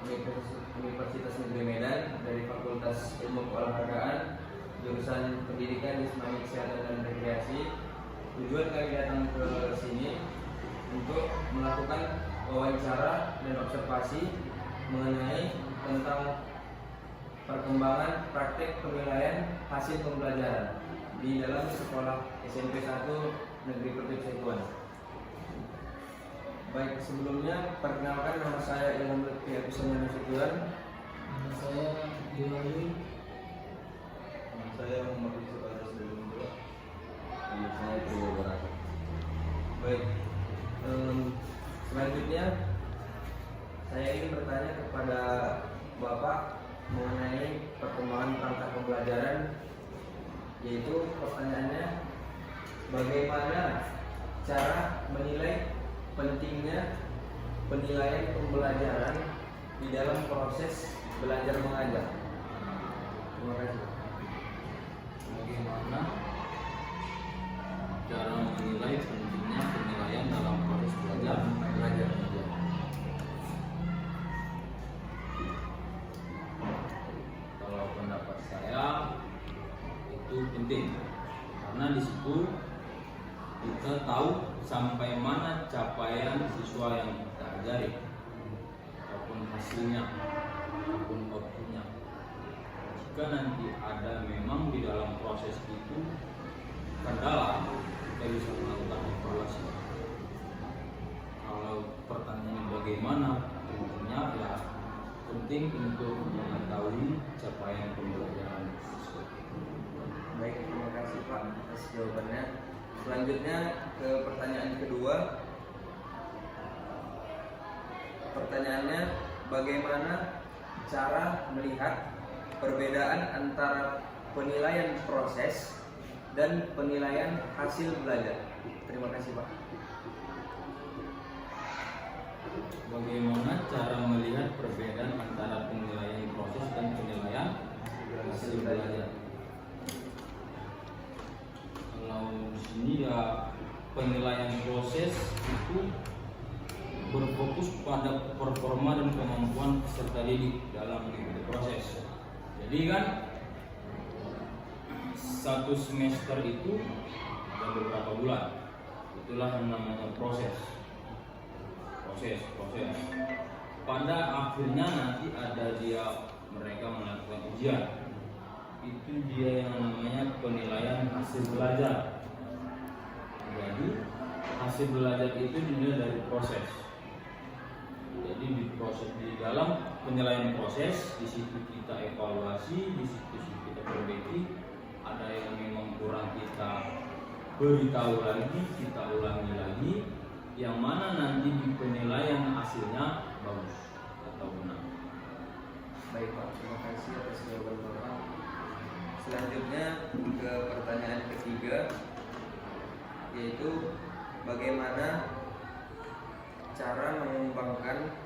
Universitas Negeri Medan dari Fakultas Ilmu Keolahragaan, jurusan Pendidikan Jismani Kesehatan dan Rekreasi. Tujuan kami datang ke sini untuk melakukan wawancara dan observasi mengenai tentang perkembangan praktek penilaian hasil pembelajaran di dalam sekolah SMP 1 Negeri Pertip Setuan. Baik, sebelumnya perkenalkan, nama saya Ilham Lutfi Abisanya Nasution. Nama saya Diwali. Nama saya Muhammad Yusuf Al-Rasdulun. Nama saya Priyo Baraka. Baik, selanjutnya saya ingin bertanya kepada Bapak mengenai perkembangan perangkat pembelajaran, yaitu pertanyaannya, bagaimana cara menilai pentingnya penilaian pembelajaran di dalam proses belajar mengajar? Terima kasih. Bagaimana cara menilai pentingnya penilaian dalam proses belajar mengajar? Kalau pendapat saya itu penting karena di situ kita tahu sampai mana capaian siswa yang kita ajari ataupun hasilnya ataupun outputnya. Jika nanti ada memang di dalam proses itu kendala, kita bisa melakukan evaluasi. Kalau pertanyaannya bagaimana pentingnya, ya penting untuk mengetahui capaian pembelajaran siswa. Baik, terima kasih Pak atas jawabannya. Selanjutnya ke pertanyaan kedua. Pertanyaannya, bagaimana cara melihat perbedaan antara penilaian proses dan penilaian hasil belajar? Terima kasih Pak. Bagaimana cara melihat perbedaan antara penilaian proses dan penilaian hasil belajar? Kalau di sini ya penilaian proses itu berfokus pada performa dan kemampuan peserta didik dalam mengikuti proses. Jadi kan satu semester itu ada beberapa bulan, itulah yang namanya proses. Pada akhirnya nanti ada mereka melakukan ujian. Itu dia yang namanya penilaian hasil belajar. Jadi hasil belajar itu dinilai dari proses. Jadi di dalam penilaian proses, di situ kita evaluasi, di situ kita perbaiki. Ada yang memang kurang kita beritahu lagi, kita ulangi lagi. Yang mana nanti di penilaian hasilnya bagus atau benar. Baik Pak, terima kasih atas jawaban Bapak. Selanjutnya ke pertanyaan ketiga, yaitu bagaimana cara mengembangkan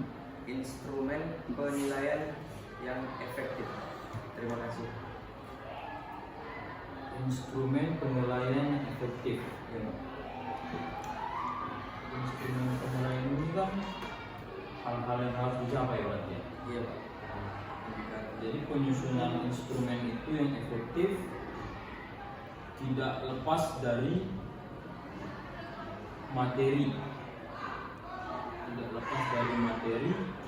instrumen penilaian yang efektif? Terima kasih. Instrumen penilaian yang efektif. Ya, Pak. Instrumen penilaian ini kan hal-hal yang harus dicapai berarti ya. Iya Pak. Jadi penyusunan instrumen itu yang efektif tidak lepas dari materi,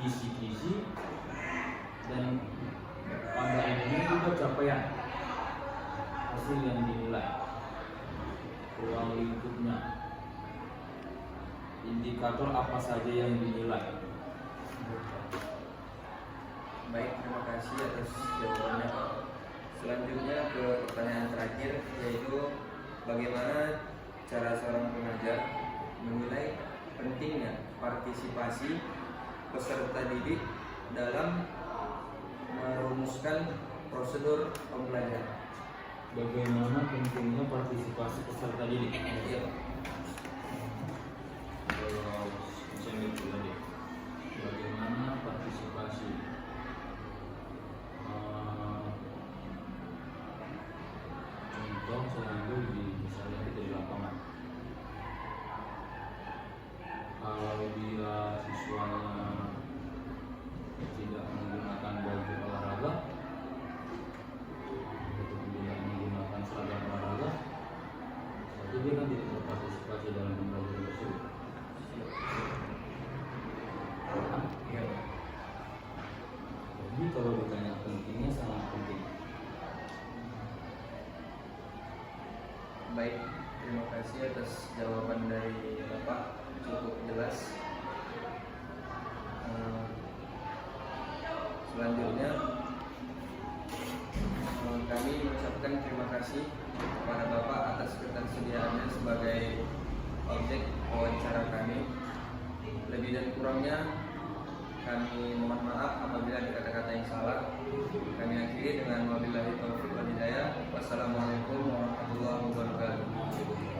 kisi-kisi, dan pada akhirnya juga capaian hasil yang dinilai, ruang lingkupnya, indikator apa saja yang dinilai. Baik, terima kasih atas jawabannya Pak. Selanjutnya ke pertanyaan terakhir, yaitu bagaimana cara seorang pengajar menilai pentingnya partisipasi peserta didik dalam merumuskan prosedur pembelajaran? Bagaimana pentingnya partisipasi peserta didik? Iya Pak. Kalau misalnya tadi, bagaimana partisipasi? Contoh saya ambil misalnya kita di lapangan. Kalau dia siswanya tidak dia kan tidak berpartisipasi dalam pembagian tersebut. Iya. Jadi kalau ditanya pentingnya sangat penting. Baik, terima kasih atas jawaban dari Bapak, cukup jelas. Selanjutnya kami mengucapkan terima kasih kepada Bapak atas ketersediaannya sebagai objek wawancara kami. Lebih dan kurangnya kami mohon maaf apabila ada kata-kata yang salah. Kami akhiri dengan wabillahi taufiq wal hidayah. Wassalamualaikum warahmatullahi wabarakatuh.